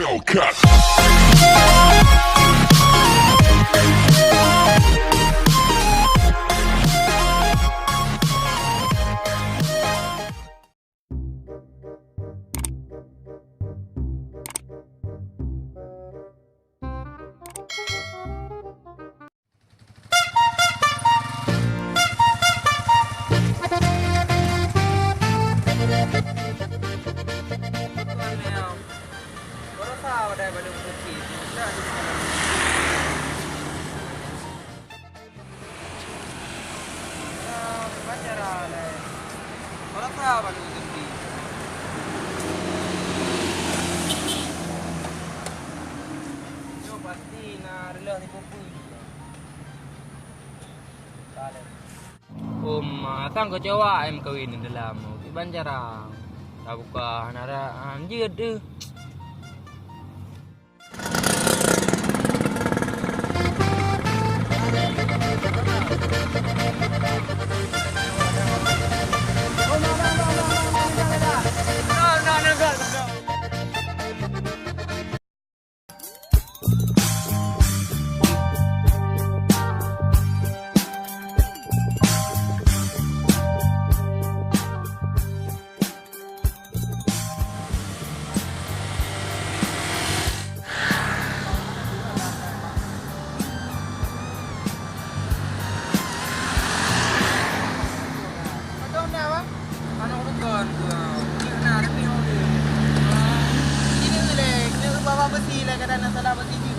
Hellcat. Tang kecewa em kawin dalam iban jarang. Tak buka nara anjir tu.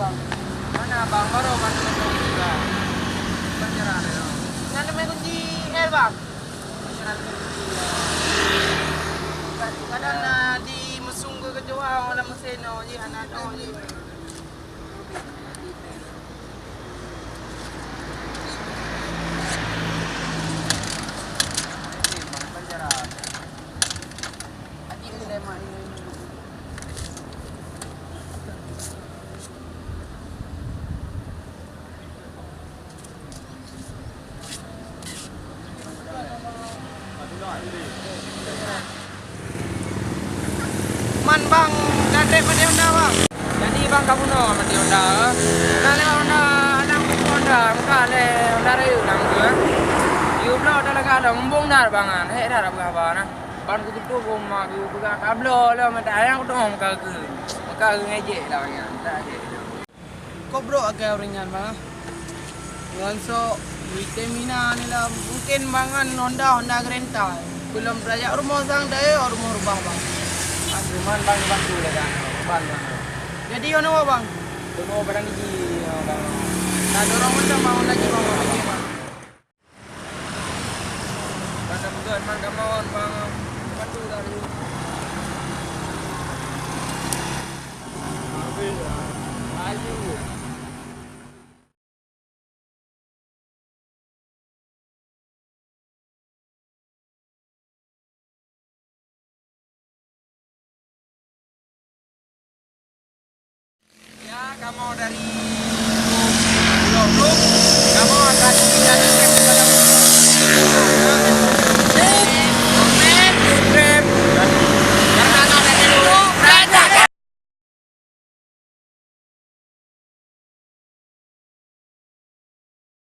Mana bang baru masuk juga. Pancaran itu. Nanti main kunci L bang. Kadang di mesung ke kecoa dalam mesin ni anak ni. Pancaran. Adik ni lemah ni. Man bang, dah trip mati Honda bang. Jadi bang kamu no mati Honda. Nale Honda, nang Honda, muka le Honda rayu nang tu. You blow dah lega dah, mumbung dah bangan. Hei dah apa na. Ban ku tu rumah ku buka kablo le mata ayang ku dong muka ku. Muka ku ngejek lah bang. Tak je. Kau bro agak ringan bang. Nganso vitamina ni lah mungkin bangan Honda Granta. Belum berajak rumah sang dah, rumah rubah bang. Cuman bang bantu le kan. Ban bang. Jadi ono apa bang? Tunggu barang ni bang. Nak dorong macam bangun lagi bang. Pada bukan man kamon bang. Bantu dah.